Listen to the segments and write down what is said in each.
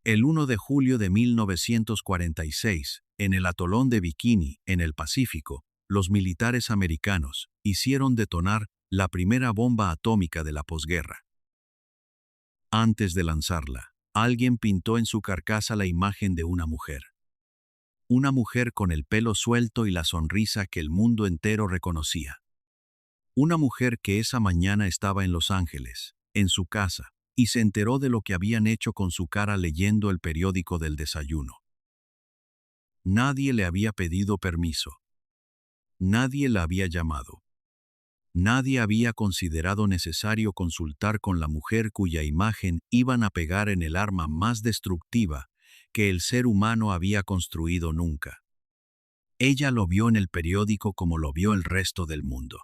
El 1 de julio de 1946, en el atolón de Bikini, en el Pacífico, los militares americanos hicieron detonar la primera bomba atómica de la posguerra. Antes de lanzarla, alguien pintó en su carcasa la imagen de una mujer. Una mujer con el pelo suelto y la sonrisa que el mundo entero reconocía. Una mujer que esa mañana estaba en Los Ángeles, en su casa, y se enteró de lo que habían hecho con su cara leyendo el periódico del desayuno. Nadie le había pedido permiso. Nadie la había llamado. Nadie había considerado necesario consultar con la mujer cuya imagen iban a pegar en el arma más destructiva que el ser humano había construido nunca. Ella lo vio en el periódico como lo vio el resto del mundo.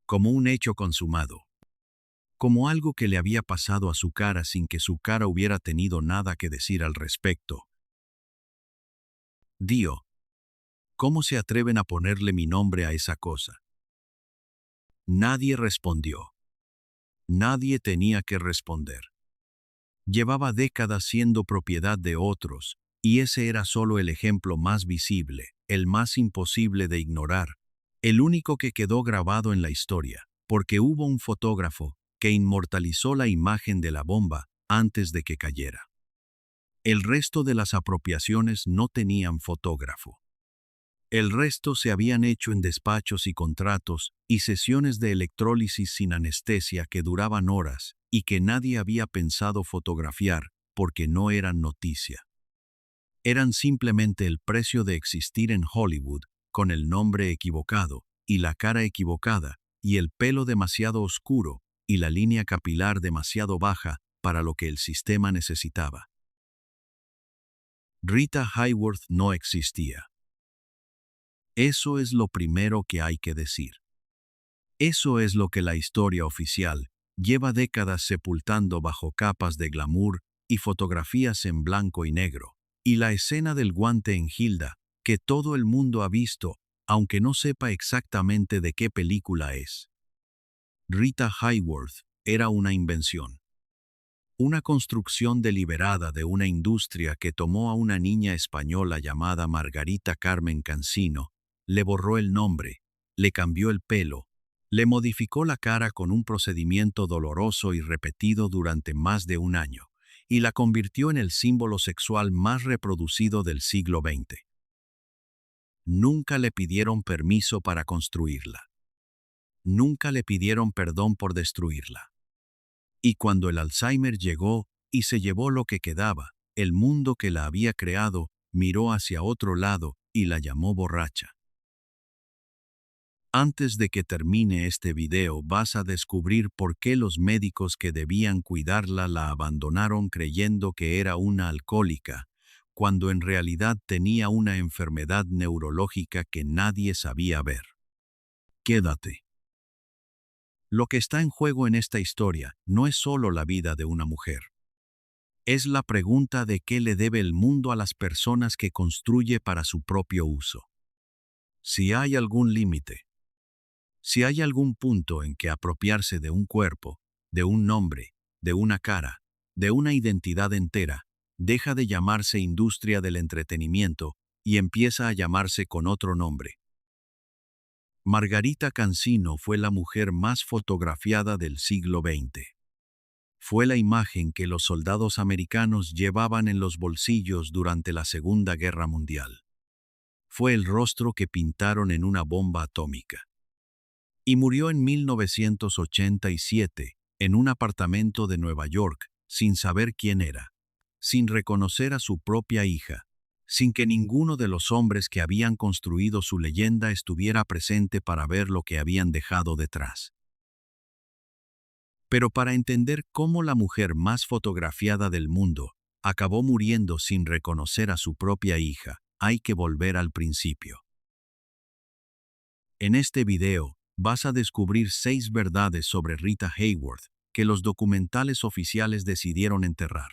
Como un hecho consumado. Como algo que le había pasado a su cara sin que su cara hubiera tenido nada que decir al respecto. Dio. ¿Cómo se atreven a ponerle mi nombre a esa cosa? Nadie respondió. Nadie tenía que responder. Llevaba décadas siendo propiedad de otros, y ese era solo el ejemplo más visible, el más imposible de ignorar, el único que quedó grabado en la historia, porque hubo un fotógrafo que inmortalizó la imagen de la bomba antes de que cayera. El resto de las apropiaciones no tenían fotógrafo. El resto se habían hecho en despachos y contratos y sesiones de electrólisis sin anestesia que duraban horas y que nadie había pensado fotografiar porque no eran noticia. Eran simplemente el precio de existir en Hollywood con el nombre equivocado y la cara equivocada y el pelo demasiado oscuro y la línea capilar demasiado baja para lo que el sistema necesitaba. Rita Hayworth no existía. Eso es lo primero que hay que decir. Eso es lo que la historia oficial lleva décadas sepultando bajo capas de glamour y fotografías en blanco y negro, y la escena del guante en Hilda, que todo el mundo ha visto, aunque no sepa exactamente de qué película es. Rita Hayworth era una invención. Una construcción deliberada de una industria que tomó a una niña española llamada Margarita Carmen Cansino, le borró el nombre, le cambió el pelo, le modificó la cara con un procedimiento doloroso y repetido durante más de un año, y la convirtió en el símbolo sexual más reproducido del siglo XX. Nunca le pidieron permiso para construirla. Nunca le pidieron perdón por destruirla. Y cuando el Alzheimer llegó y se llevó lo que quedaba, el mundo que la había creado miró hacia otro lado y la llamó borracha. Antes de que termine este video vas a descubrir por qué los médicos que debían cuidarla la abandonaron creyendo que era una alcohólica, cuando en realidad tenía una enfermedad neurológica que nadie sabía ver. Quédate. Lo que está en juego en esta historia no es solo la vida de una mujer. Es la pregunta de qué le debe el mundo a las personas que construye para su propio uso. Si hay algún límite, si hay algún punto en que apropiarse de un cuerpo, de un nombre, de una cara, de una identidad entera, deja de llamarse industria del entretenimiento y empieza a llamarse con otro nombre. Margarita Cansino fue la mujer más fotografiada del siglo XX. Fue la imagen que los soldados americanos llevaban en los bolsillos durante la Segunda Guerra Mundial. Fue el rostro que pintaron en una bomba atómica. Y murió en 1987, en un apartamento de Nueva York, sin saber quién era, sin reconocer a su propia hija, sin que ninguno de los hombres que habían construido su leyenda estuviera presente para ver lo que habían dejado detrás. Pero para entender cómo la mujer más fotografiada del mundo acabó muriendo sin reconocer a su propia hija, hay que volver al principio. En este video, vas a descubrir 6 verdades sobre Rita Hayworth que los documentales oficiales decidieron enterrar.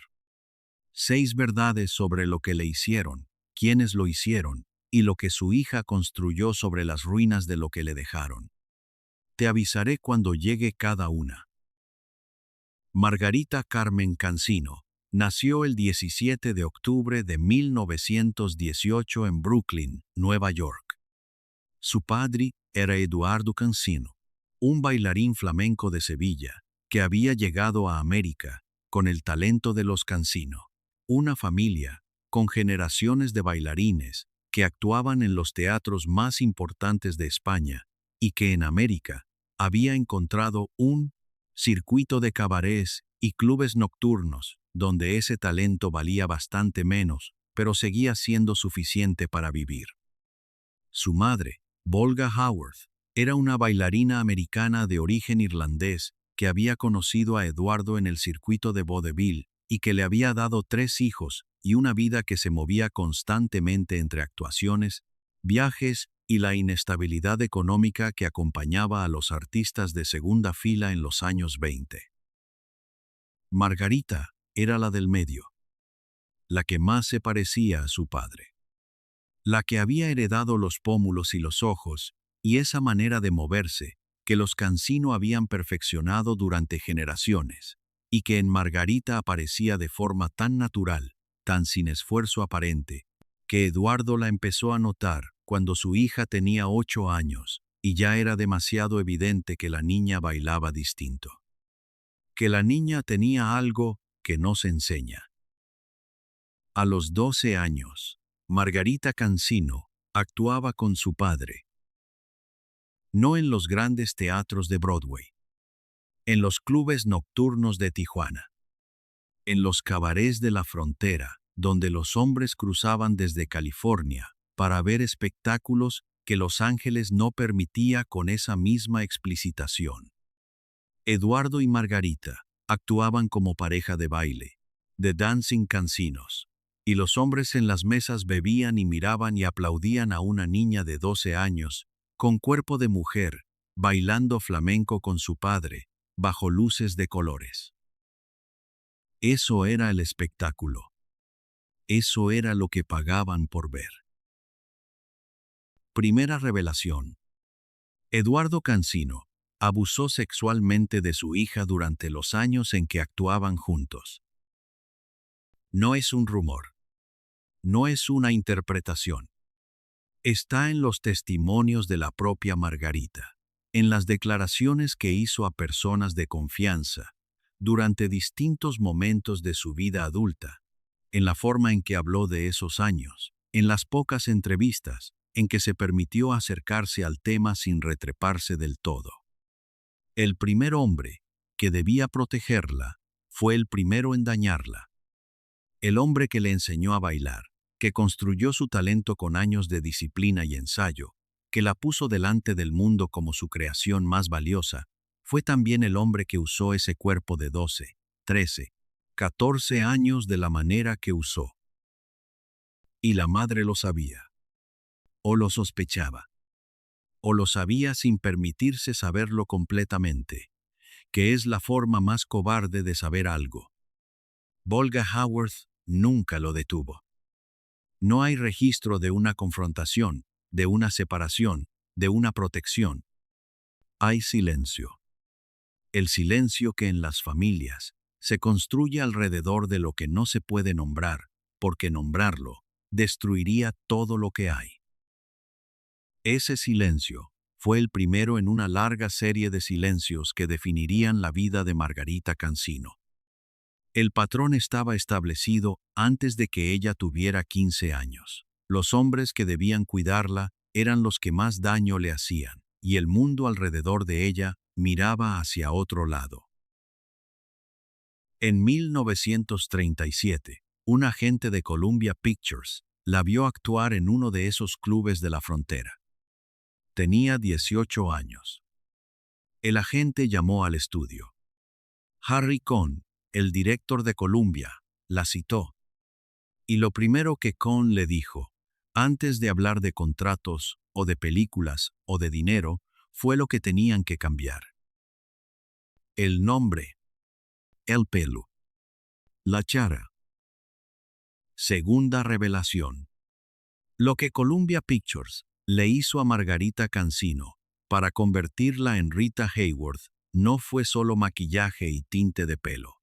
6 verdades sobre lo que le hicieron, quiénes lo hicieron y lo que su hija construyó sobre las ruinas de lo que le dejaron. Te avisaré cuando llegue cada una. Margarita Carmen Cansino Nació el 17 de octubre de 1918 en Brooklyn, Nueva York. Su padre era Eduardo Cansino, un bailarín flamenco de Sevilla, que había llegado a América con el talento de los Cansino, una familia con generaciones de bailarines que actuaban en los teatros más importantes de España y que en América había encontrado un circuito de cabarets y clubes nocturnos donde ese talento valía bastante menos, pero seguía siendo suficiente para vivir. Su madre, Volga Haworth, era una bailarina americana de origen irlandés que había conocido a Eduardo en el circuito de vaudeville y que le había dado 3 hijos y una vida que se movía constantemente entre actuaciones, viajes y la inestabilidad económica que acompañaba a los artistas de segunda fila en los años 20. Margarita era la del medio, la que más se parecía a su padre, la que había heredado los pómulos y los ojos y esa manera de moverse que los Cansino habían perfeccionado durante generaciones, y que en Margarita aparecía de forma tan natural, tan sin esfuerzo aparente, que Eduardo la empezó a notar cuando su hija tenía 8 años, y ya era demasiado evidente que la niña bailaba distinto. Que la niña tenía algo que no se enseña. A los 12 años, Margarita Cansino actuaba con su padre. No en los grandes teatros de Broadway, en los clubes nocturnos de Tijuana, en los cabarets de la frontera, donde los hombres cruzaban desde California para ver espectáculos que Los Ángeles no permitía con esa misma explicitación. Eduardo y Margarita actuaban como pareja de baile, de dancing cansinos, y los hombres en las mesas bebían y miraban y aplaudían a una niña de 12 años, con cuerpo de mujer, bailando flamenco con su padre, bajo luces de colores. Eso era el espectáculo. Eso era lo que pagaban por ver. Primera revelación. Eduardo Cansino abusó sexualmente de su hija durante los años en que actuaban juntos. No es un rumor. No es una interpretación. Está en los testimonios de la propia Margarita, en las declaraciones que hizo a personas de confianza, durante distintos momentos de su vida adulta, en la forma en que habló de esos años, en las pocas entrevistas en que se permitió acercarse al tema sin retreparse del todo. El primer hombre que debía protegerla fue el primero en dañarla. El hombre que le enseñó a bailar, que construyó su talento con años de disciplina y ensayo, que la puso delante del mundo como su creación más valiosa, fue también el hombre que usó ese cuerpo de 12, 13, 14 años de la manera que usó. Y la madre lo sabía. O lo sospechaba. O lo sabía sin permitirse saberlo completamente, que es la forma más cobarde de saber algo. Volga Haworth nunca lo detuvo. No hay registro de una confrontación, de una separación, de una protección. Hay silencio. El silencio que en las familias se construye alrededor de lo que no se puede nombrar, porque nombrarlo destruiría todo lo que hay. Ese silencio fue el primero en una larga serie de silencios que definirían la vida de Margarita Cansino. El patrón estaba establecido antes de que ella tuviera 15 años. Los hombres que debían cuidarla eran los que más daño le hacían, y el mundo alrededor de ella miraba hacia otro lado. En 1937, un agente de Columbia Pictures la vio actuar en uno de esos clubes de la frontera. Tenía 18 años. El agente llamó al estudio. Harry Cohn, el director de Columbia, la citó. Y lo primero que Cohn le dijo, antes de hablar de contratos, o de películas, o de dinero, fue lo que tenían que cambiar. El nombre. El pelo. La cara. Segunda revelación. Lo que Columbia Pictures le hizo a Margarita Cansino para convertirla en Rita Hayworth no fue solo maquillaje y tinte de pelo.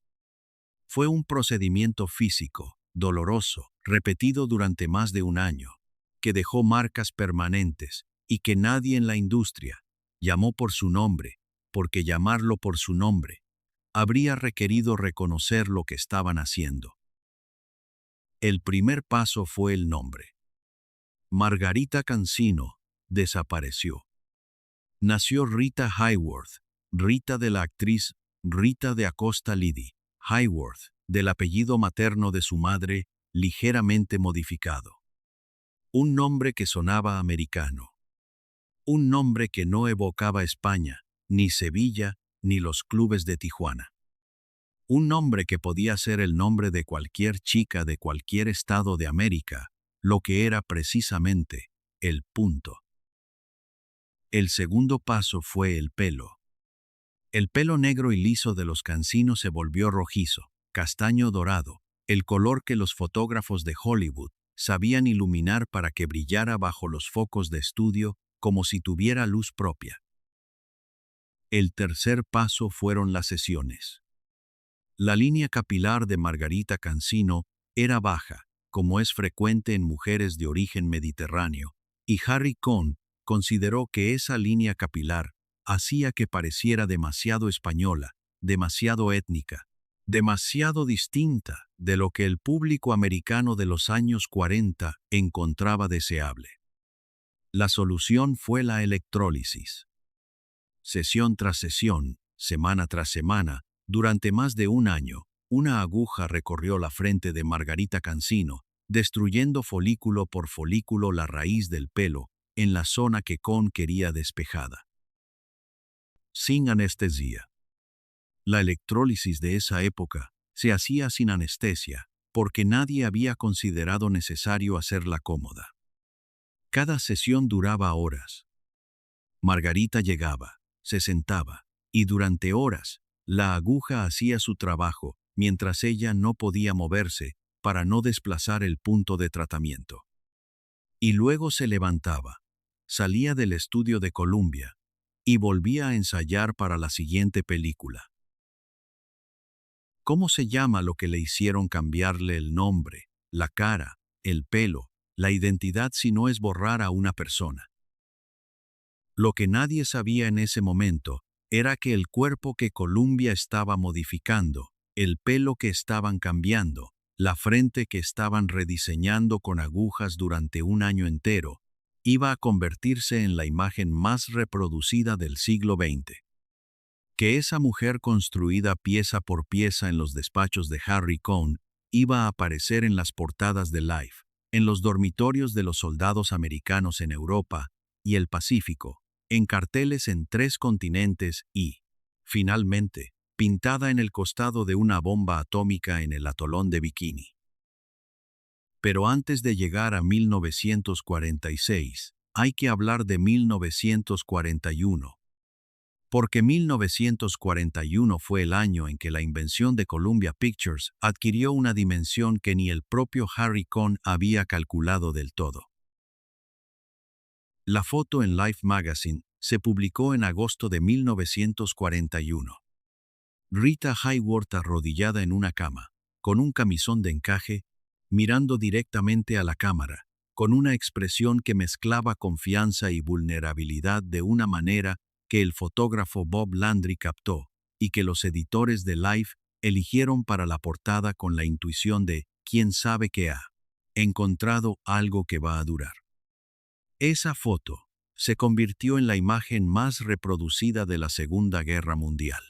Fue un procedimiento físico, doloroso, repetido durante más de un año, que dejó marcas permanentes y que nadie en la industria llamó por su nombre, porque llamarlo por su nombre habría requerido reconocer lo que estaban haciendo. El primer paso fue el nombre. Margarita Cansino desapareció. Nació Rita Hayworth, Rita de la actriz Rita de Acosta Liddy Hayworth, del apellido materno de su madre, ligeramente modificado. Un nombre que sonaba americano. Un nombre que no evocaba España, ni Sevilla, ni los clubes de Tijuana. Un nombre que podía ser el nombre de cualquier chica de cualquier estado de América, lo que era precisamente el punto. El segundo paso fue el pelo. El pelo negro y liso de los Cansino se volvió rojizo, castaño dorado, el color que los fotógrafos de Hollywood sabían iluminar para que brillara bajo los focos de estudio como si tuviera luz propia. El tercer paso fueron las sesiones. La línea capilar de Margarita Cansino era baja, como es frecuente en mujeres de origen mediterráneo, y Harry Cohn consideró que esa línea capilar hacía que pareciera demasiado española, demasiado étnica, demasiado distinta de lo que el público americano de los años 40 encontraba deseable. La solución fue la electrólisis. Sesión tras sesión, semana tras semana, durante más de un año, una aguja recorrió la frente de Margarita Cansino, destruyendo folículo por folículo la raíz del pelo en la zona que Cohn quería despejada. Sin anestesia. La electrólisis de esa época se hacía sin anestesia, porque nadie había considerado necesario hacerla cómoda. Cada sesión duraba horas. Margarita llegaba, se sentaba, y durante horas, la aguja hacía su trabajo, mientras ella no podía moverse para no desplazar el punto de tratamiento. Y luego se levantaba, salía del estudio de Columbia, y volvía a ensayar para la siguiente película. ¿Cómo se llama lo que le hicieron cambiarle el nombre, la cara, el pelo, la identidad si no es borrar a una persona? Lo que nadie sabía en ese momento era que el cuerpo que Columbia estaba modificando, el pelo que estaban cambiando, la frente que estaban rediseñando con agujas durante un año entero, iba a convertirse en la imagen más reproducida del siglo XX. Que esa mujer construida pieza por pieza en los despachos de Harry Cohn iba a aparecer en las portadas de Life, en los dormitorios de los soldados americanos en Europa y el Pacífico, en carteles en 3 continentes y, finalmente, pintada en el costado de una bomba atómica en el atolón de Bikini. Pero antes de llegar a 1946, hay que hablar de 1941. Porque 1941 fue el año en que la invención de Columbia Pictures adquirió una dimensión que ni el propio Harry Cohn había calculado del todo. La foto en Life Magazine se publicó en agosto de 1941. Rita Hayworth arrodillada en una cama, con un camisón de encaje, mirando directamente a la cámara, con una expresión que mezclaba confianza y vulnerabilidad de una manera que el fotógrafo Bob Landry captó y que los editores de Life eligieron para la portada con la intuición de «quién sabe qué ha encontrado algo que va a durar». Esa foto se convirtió en la imagen más reproducida de la Segunda Guerra Mundial.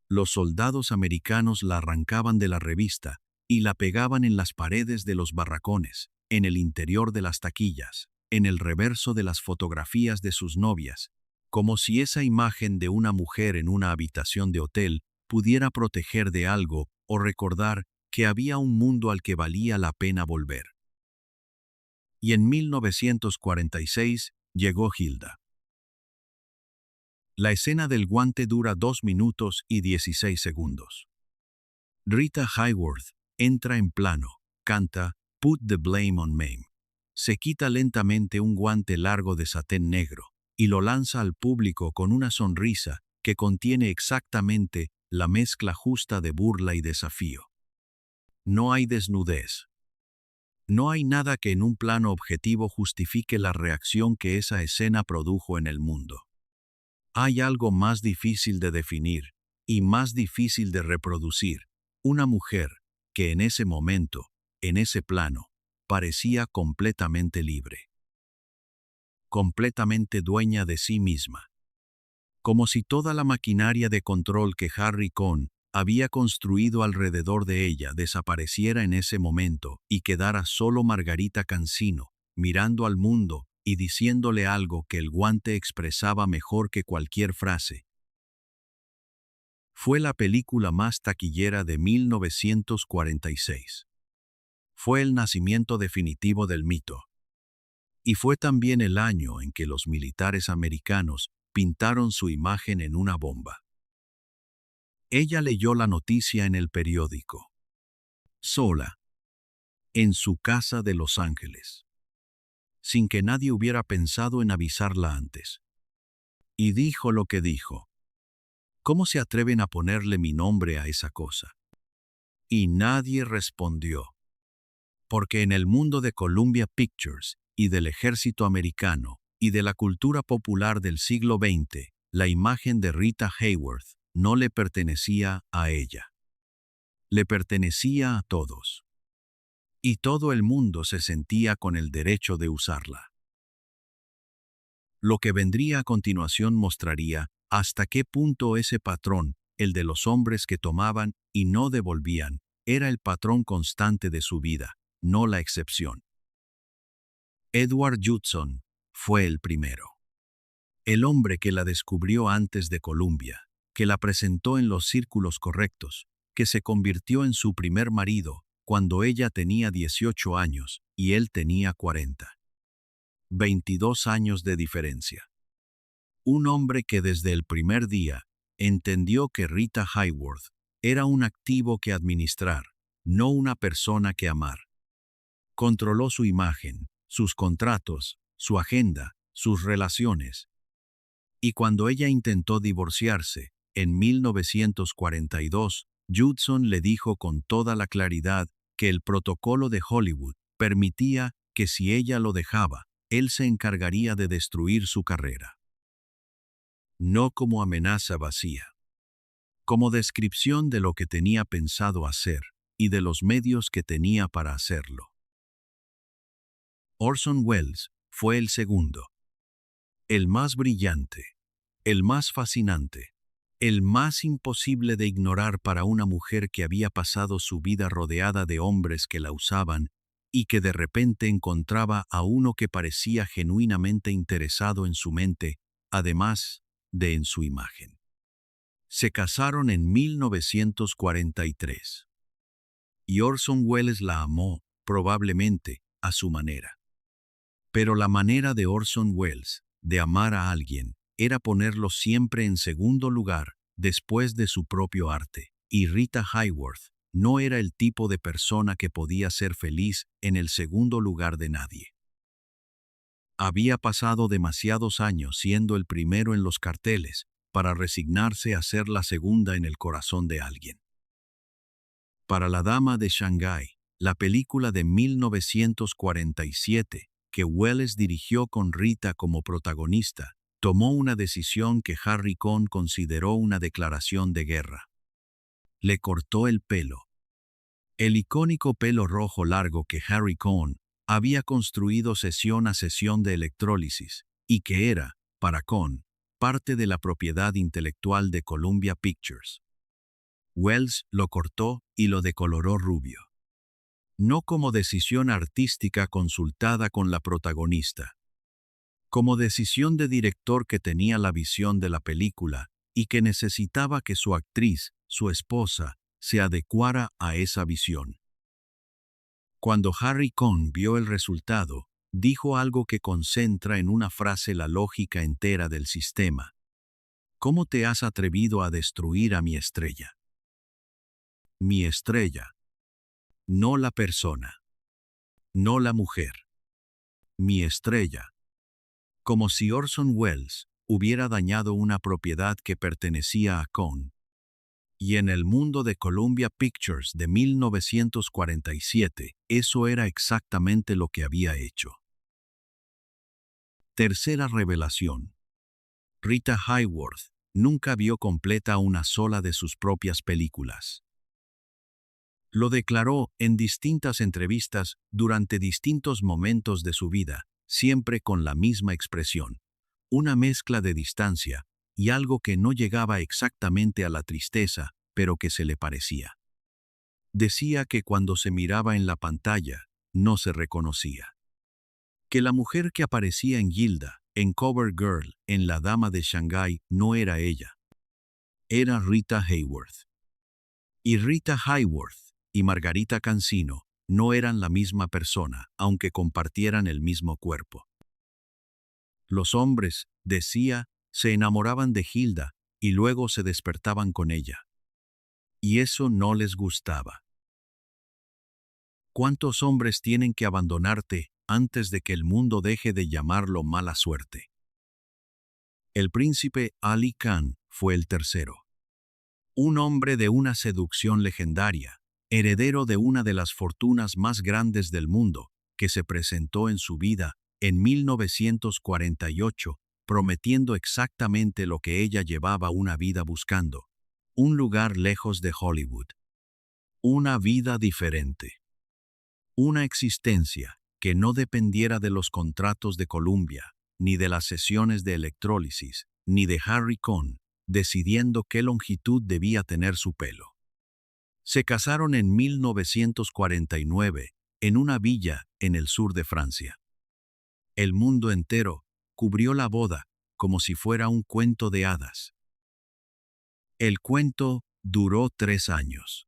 Los soldados americanos la arrancaban de la revista y la pegaban en las paredes de los barracones, en el interior de las taquillas, en el reverso de las fotografías de sus novias, como si esa imagen de una mujer en una habitación de hotel pudiera proteger de algo o recordar que había un mundo al que valía la pena volver. Y en 1946 llegó Hilda. La escena del guante dura 2 minutos y 16 segundos. Rita Hayworth entra en plano, canta Put the Blame on Me. Se quita lentamente un guante largo de satén negro y lo lanza al público con una sonrisa que contiene exactamente la mezcla justa de burla y desafío. No hay desnudez. No hay nada que en un plano objetivo justifique la reacción que esa escena produjo en el mundo. Hay algo más difícil de definir y más difícil de reproducir: una mujer que en ese momento, en ese plano, parecía completamente libre, completamente dueña de sí misma. Como si toda la maquinaria de control que Harry Cohn había construido alrededor de ella desapareciera en ese momento y quedara solo Margarita Cancino, mirando al mundo y diciéndole algo que el guante expresaba mejor que cualquier frase. Fue la película más taquillera de 1946. Fue el nacimiento definitivo del mito. Y fue también el año en que los militares americanos pintaron su imagen en una bomba. Ella leyó la noticia en el periódico, sola, en su casa de Los Ángeles, sin que nadie hubiera pensado en avisarla antes. Y dijo lo que dijo. ¿Cómo se atreven a ponerle mi nombre a esa cosa? Y nadie respondió. Porque en el mundo de Columbia Pictures y del ejército americano y de la cultura popular del siglo XX, la imagen de Rita Hayworth no le pertenecía a ella. Le pertenecía a todos. Y todo el mundo se sentía con el derecho de usarla. Lo que vendría a continuación mostraría hasta qué punto ese patrón, el de los hombres que tomaban y no devolvían, era el patrón constante de su vida, no la excepción. Edward Judson fue el primero. El hombre que la descubrió antes de Columbia, que la presentó en los círculos correctos, que se convirtió en su primer marido cuando ella tenía 18 años y él tenía 40. 22 años de diferencia. Un hombre que desde el primer día entendió que Rita Hayworth era un activo que administrar, no una persona que amar. Controló su imagen, sus contratos, su agenda, sus relaciones. Y cuando ella intentó divorciarse, en 1942, Judson le dijo con toda la claridad que el protocolo de Hollywood permitía que si ella lo dejaba, él se encargaría de destruir su carrera. No como amenaza vacía. Como descripción de lo que tenía pensado hacer y de los medios que tenía para hacerlo. Orson Welles fue el segundo. El más brillante, el más fascinante, el más imposible de ignorar para una mujer que había pasado su vida rodeada de hombres que la usaban y que de repente encontraba a uno que parecía genuinamente interesado en su mente, además de en su imagen. Se casaron en 1943. Y Orson Welles la amó, probablemente, a su manera. Pero la manera de Orson Welles de amar a alguien era ponerlo siempre en segundo lugar, después de su propio arte. Y Rita Hayworth no era el tipo de persona que podía ser feliz en el segundo lugar de nadie. Había pasado demasiados años siendo el primero en los carteles para resignarse a ser la segunda en el corazón de alguien. Para La Dama de Shanghái, la película de 1947, que Welles dirigió con Rita como protagonista, tomó una decisión que Harry Cohn consideró una declaración de guerra. Le cortó el pelo. El icónico pelo rojo largo que Harry Cohn había construido sesión a sesión de electrólisis, y que era, para Cohn, parte de la propiedad intelectual de Columbia Pictures. Welles lo cortó y lo decoloró rubio. No como decisión artística consultada con la protagonista, como decisión de director que tenía la visión de la película y que necesitaba que su actriz, su esposa, se adecuara a esa visión. Cuando Harry Cohn vio el resultado, dijo algo que concentra en una frase la lógica entera del sistema. ¿Cómo te has atrevido a destruir a mi estrella? Mi estrella. No la persona. No la mujer. Mi estrella. Como si Orson Welles hubiera dañado una propiedad que pertenecía a Cohn. Y en el mundo de Columbia Pictures de 1947, eso era exactamente lo que había hecho. Tercera revelación. Rita Hayworth nunca vio completa una sola de sus propias películas. Lo declaró en distintas entrevistas durante distintos momentos de su vida, siempre con la misma expresión, una mezcla de distancia y algo que no llegaba exactamente a la tristeza, pero que se le parecía. Decía que cuando se miraba en la pantalla, no se reconocía. Que la mujer que aparecía en Gilda, en Cover Girl, en La Dama de Shanghái, no era ella. Era Rita Hayworth. Y Rita Hayworth y Margarita Cancino no eran la misma persona, aunque compartieran el mismo cuerpo. Los hombres, decía, se enamoraban de Gilda y luego se despertaban con ella. Y eso no les gustaba. ¿Cuántos hombres tienen que abandonarte antes de que el mundo deje de llamarlo mala suerte? El príncipe Ali Khan fue el tercero. Un hombre de una seducción legendaria, heredero de una de las fortunas más grandes del mundo, que se presentó en su vida en 1948, prometiendo exactamente lo que ella llevaba una vida buscando: un lugar lejos de Hollywood. Una vida diferente. Una existencia que no dependiera de los contratos de Columbia, ni de las sesiones de electrólisis, ni de Harry Cohn, decidiendo qué longitud debía tener su pelo. Se casaron en 1949 en una villa en el sur de Francia. El mundo entero cubrió la boda como si fuera un cuento de hadas. El cuento duró 3 años.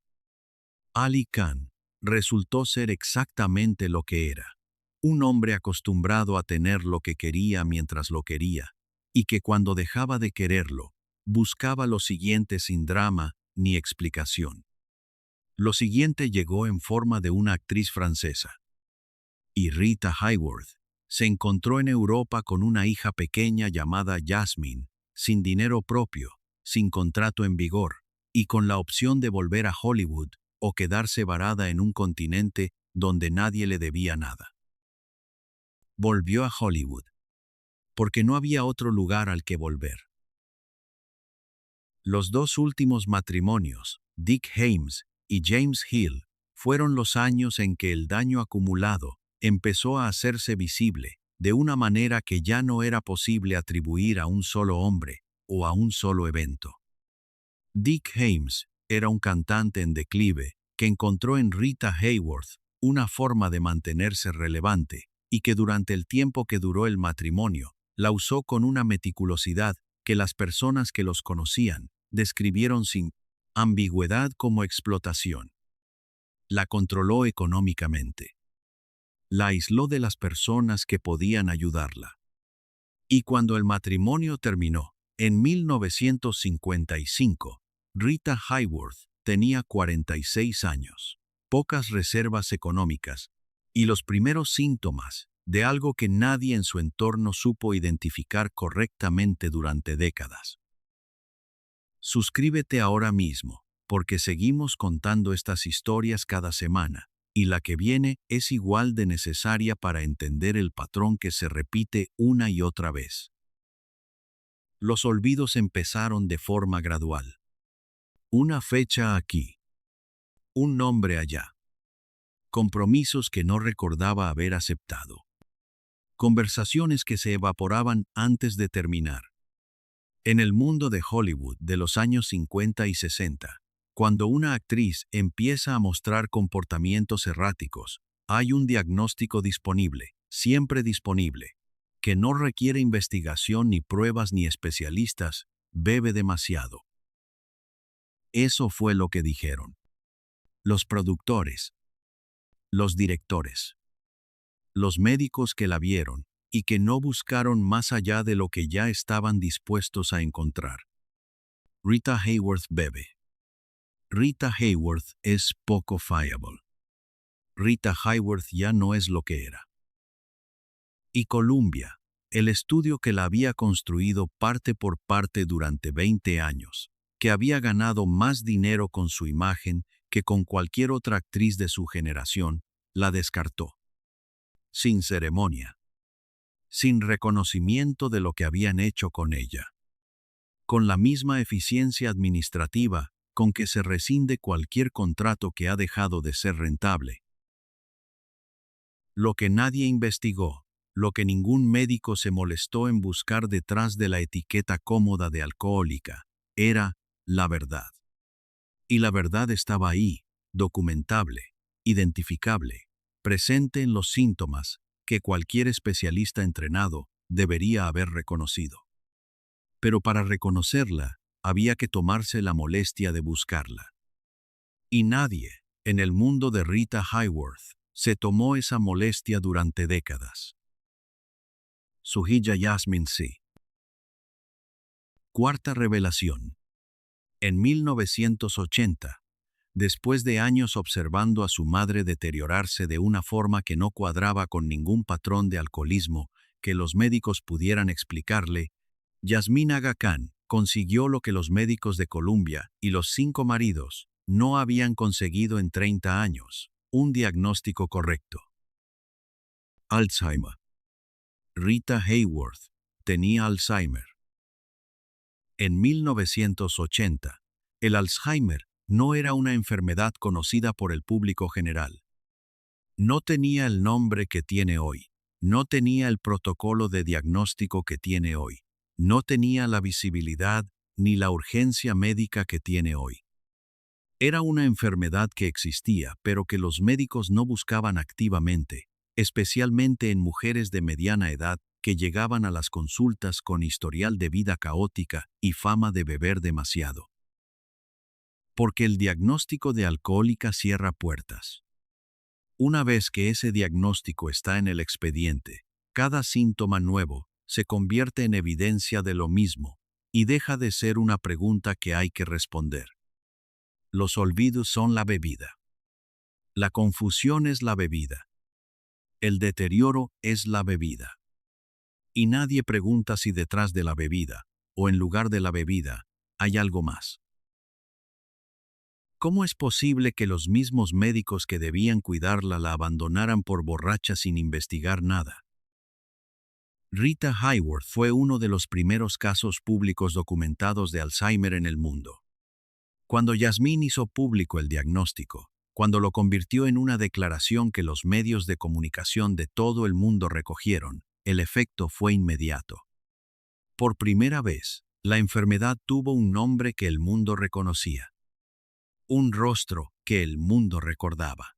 Ali Khan resultó ser exactamente lo que era: un hombre acostumbrado a tener lo que quería mientras lo quería, y que cuando dejaba de quererlo, buscaba lo siguiente sin drama ni explicación. Lo siguiente llegó en forma de una actriz francesa. Y Rita Hayworth se encontró en Europa con una hija pequeña llamada Jasmine, sin dinero propio, sin contrato en vigor, y con la opción de volver a Hollywood o quedarse varada en un continente donde nadie le debía nada. Volvió a Hollywood, porque no había otro lugar al que volver. Los 2 últimos matrimonios, Dick Haymes y James Hill, fueron los años en que el daño acumulado empezó a hacerse visible de una manera que ya no era posible atribuir a un solo hombre o a un solo evento. Dick Haymes era un cantante en declive que encontró en Rita Hayworth una forma de mantenerse relevante y que durante el tiempo que duró el matrimonio la usó con una meticulosidad que las personas que los conocían describieron sin ambigüedad como explotación. La controló económicamente. La aisló de las personas que podían ayudarla. Y cuando el matrimonio terminó, en 1955, Rita Hayworth tenía 46 años, pocas reservas económicas y los primeros síntomas de algo que nadie en su entorno supo identificar correctamente durante décadas. Suscríbete ahora mismo, porque seguimos contando estas historias cada semana, y la que viene es igual de necesaria para entender el patrón que se repite una y otra vez. Los olvidos empezaron de forma gradual. Una fecha aquí, un nombre allá. Compromisos que no recordaba haber aceptado. Conversaciones que se evaporaban antes de terminar. En el mundo de Hollywood de los años 50 y 60, cuando una actriz empieza a mostrar comportamientos erráticos, hay un diagnóstico disponible, siempre disponible, que no requiere investigación ni pruebas ni especialistas: bebe demasiado. Eso fue lo que dijeron los productores, los directores, los médicos que la vieron y que no buscaron más allá de lo que ya estaban dispuestos a encontrar. Rita Hayworth bebe. Rita Hayworth es poco fiable. Rita Hayworth ya no es lo que era. Y Columbia, el estudio que la había construido parte por parte durante 20 años, que había ganado más dinero con su imagen que con cualquier otra actriz de su generación, la descartó. Sin ceremonia. Sin reconocimiento de lo que habían hecho con ella. Con la misma eficiencia administrativa con que se rescinde cualquier contrato que ha dejado de ser rentable. Lo que nadie investigó, lo que ningún médico se molestó en buscar detrás de la etiqueta cómoda de alcohólica, era la verdad. Y la verdad estaba ahí, documentable, identificable, presente en los síntomas que cualquier especialista entrenado debería haber reconocido. Pero para reconocerla, había que tomarse la molestia de buscarla. Y nadie, en el mundo de Rita Hayworth, se tomó esa molestia durante décadas. Su hija Yasmine sí. Cuarta revelación. En 1980, después de años observando a su madre deteriorarse de una forma que no cuadraba con ningún patrón de alcoholismo que los médicos pudieran explicarle, Yasmine Aga Khan consiguió lo que los médicos de Columbia y los 5 maridos no habían conseguido en 30 años, un diagnóstico correcto. Alzheimer. Rita Hayworth tenía Alzheimer. En 1980, el Alzheimer no era una enfermedad conocida por el público general. No tenía el nombre que tiene hoy, no tenía el protocolo de diagnóstico que tiene hoy, no tenía la visibilidad ni la urgencia médica que tiene hoy. Era una enfermedad que existía, pero que los médicos no buscaban activamente, especialmente en mujeres de mediana edad que llegaban a las consultas con historial de vida caótica y fama de beber demasiado. Porque el diagnóstico de alcohólica cierra puertas. Una vez que ese diagnóstico está en el expediente, cada síntoma nuevo se convierte en evidencia de lo mismo y deja de ser una pregunta que hay que responder. Los olvidos son la bebida. La confusión es la bebida. El deterioro es la bebida. Y nadie pregunta si detrás de la bebida, o en lugar de la bebida, hay algo más. ¿Cómo es posible que los mismos médicos que debían cuidarla la abandonaran por borracha sin investigar nada? Rita Hayworth fue uno de los primeros casos públicos documentados de Alzheimer en el mundo. Cuando Yasmine hizo público el diagnóstico, cuando lo convirtió en una declaración que los medios de comunicación de todo el mundo recogieron, el efecto fue inmediato. Por primera vez, la enfermedad tuvo un nombre que el mundo reconocía. Un rostro que el mundo recordaba.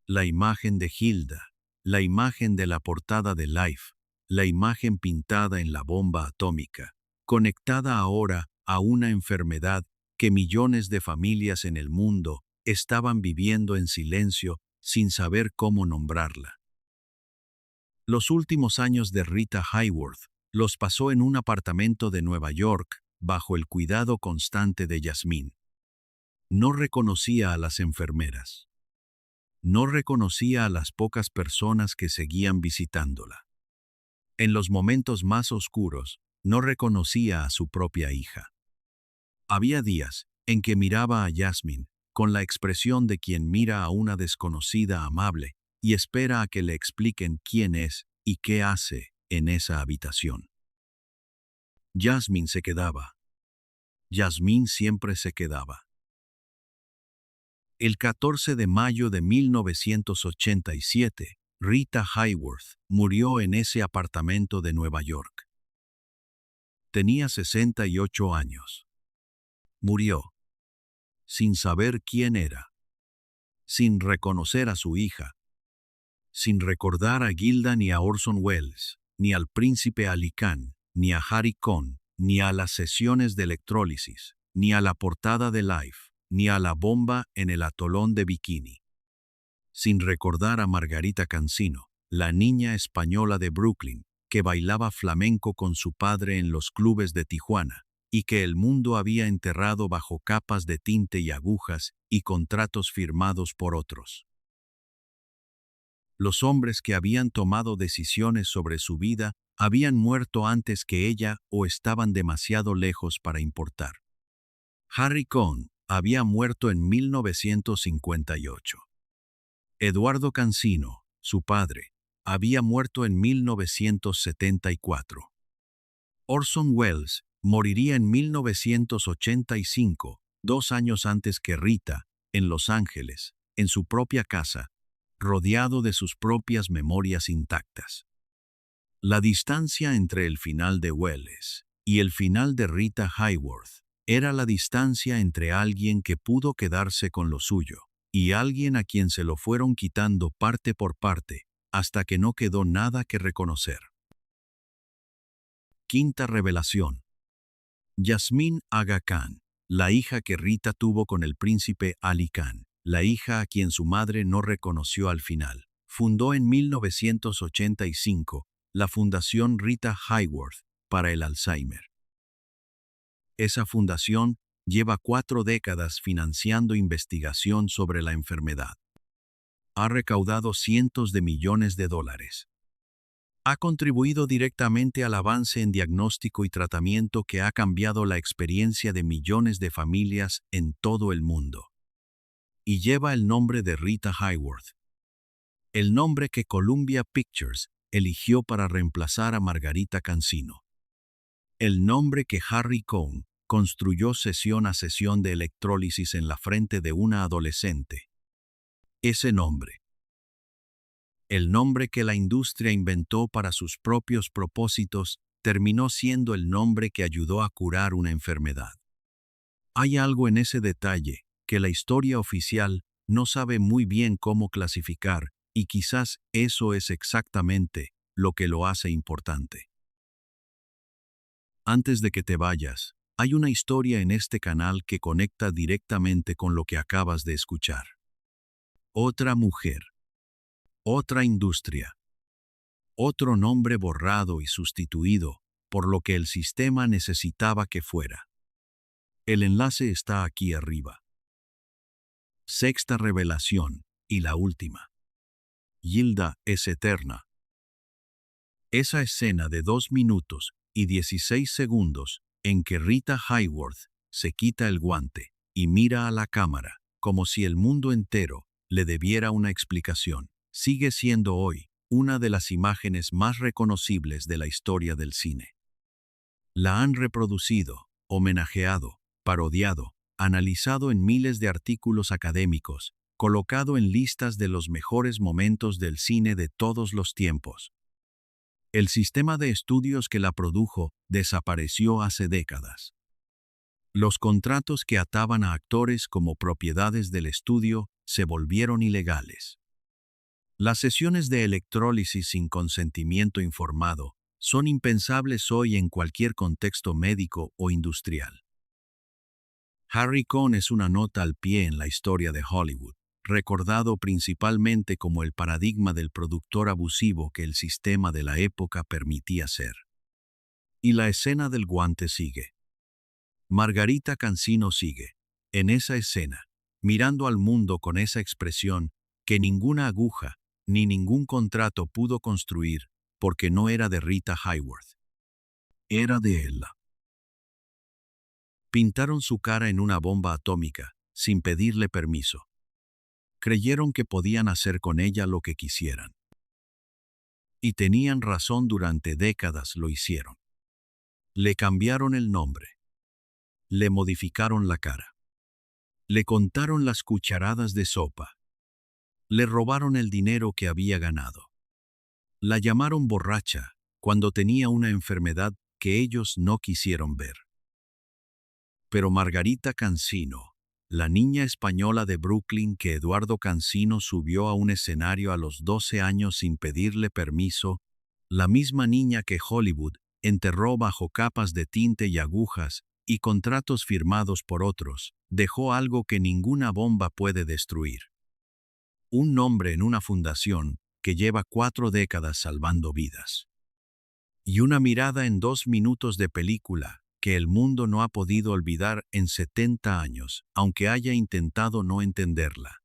La imagen de Hilda, la imagen de la portada de Life, la imagen pintada en la bomba atómica, conectada ahora a una enfermedad que millones de familias en el mundo estaban viviendo en silencio sin saber cómo nombrarla. Los últimos años de Rita Hayworth los pasó en un apartamento de Nueva York bajo el cuidado constante de Yasmine. No reconocía a las enfermeras. No reconocía a las pocas personas que seguían visitándola. En los momentos más oscuros, no reconocía a su propia hija. Había días en que miraba a Yasmine con la expresión de quien mira a una desconocida amable y espera a que le expliquen quién es y qué hace en esa habitación. Yasmine se quedaba. Yasmine siempre se quedaba. El 14 de mayo de 1987, Rita Hayworth murió en ese apartamento de Nueva York. Tenía 68 años. Murió. Sin saber quién era. Sin reconocer a su hija. Sin recordar a Gilda ni a Orson Welles, ni al príncipe Ali Khan, ni a Harry Cohn, ni a las sesiones de electrólisis, ni a la portada de Life, ni a la bomba en el atolón de Bikini. Sin recordar a Margarita Cancino, la niña española de Brooklyn, que bailaba flamenco con su padre en los clubes de Tijuana, y que el mundo había enterrado bajo capas de tinte y agujas y contratos firmados por otros. Los hombres que habían tomado decisiones sobre su vida habían muerto antes que ella o estaban demasiado lejos para importar. Harry Cohn había muerto en 1958. Eduardo Cancino, su padre, había muerto en 1974. Orson Welles moriría en 1985, 2 años antes que Rita, en Los Ángeles, en su propia casa, rodeado de sus propias memorias intactas. La distancia entre el final de Welles y el final de Rita Hayworth era la distancia entre alguien que pudo quedarse con lo suyo y alguien a quien se lo fueron quitando parte por parte hasta que no quedó nada que reconocer. Quinta revelación. Yasmín Aga Khan, la hija que Rita tuvo con el príncipe Ali Khan, la hija a quien su madre no reconoció al final, fundó en 1985 la Fundación Rita Hayworth para el Alzheimer. Esa fundación lleva 4 décadas financiando investigación sobre la enfermedad. Ha recaudado cientos de millones de dólares. Ha contribuido directamente al avance en diagnóstico y tratamiento que ha cambiado la experiencia de millones de familias en todo el mundo. Y lleva el nombre de Rita Hayworth, el nombre que Columbia Pictures eligió para reemplazar a Margarita Cancino. El nombre que Harry Cohn construyó sesión a sesión de electrólisis en la frente de una adolescente. Ese nombre. El nombre que la industria inventó para sus propios propósitos terminó siendo el nombre que ayudó a curar una enfermedad. Hay algo en ese detalle que la historia oficial no sabe muy bien cómo clasificar, y quizás eso es exactamente lo que lo hace importante. Antes de que te vayas, hay una historia en este canal que conecta directamente con lo que acabas de escuchar. Otra mujer. Otra industria. Otro nombre borrado y sustituido por lo que el sistema necesitaba que fuera. El enlace está aquí arriba. Sexta revelación, y la última. Gilda es eterna. Esa escena de 2 minutos y 16 segundos en que Rita Hayworth se quita el guante y mira a la cámara como si el mundo entero le debiera una explicación, sigue siendo hoy una de las imágenes más reconocibles de la historia del cine. La han reproducido, homenajeado, parodiado, analizado en miles de artículos académicos, colocado en listas de los mejores momentos del cine de todos los tiempos. El sistema de estudios que la produjo desapareció hace décadas. Los contratos que ataban a actores como propiedades del estudio se volvieron ilegales. Las sesiones de electrólisis sin consentimiento informado son impensables hoy en cualquier contexto médico o industrial. Harry Cohn es una nota al pie en la historia de Hollywood, recordado principalmente como el paradigma del productor abusivo que el sistema de la época permitía ser. Y la escena del guante sigue. Margarita Cancino sigue, en esa escena, mirando al mundo con esa expresión que ninguna aguja ni ningún contrato pudo construir porque no era de Rita Hayworth. Era de él. Pintaron su cara en una bomba atómica, sin pedirle permiso. Creyeron que podían hacer con ella lo que quisieran. Y tenían razón, durante décadas lo hicieron. Le cambiaron el nombre. Le modificaron la cara. Le contaron las cucharadas de sopa. Le robaron el dinero que había ganado. La llamaron borracha cuando tenía una enfermedad que ellos no quisieron ver. Pero Margarita Cancino, la niña española de Brooklyn que Eduardo Cancino subió a un escenario a los 12 años sin pedirle permiso, la misma niña que Hollywood enterró bajo capas de tinte y agujas y contratos firmados por otros, dejó algo que ninguna bomba puede destruir. Un nombre en una fundación que lleva 4 décadas salvando vidas. Y una mirada en 2 minutos de película que el mundo no ha podido olvidar en 70 años, aunque haya intentado no entenderla.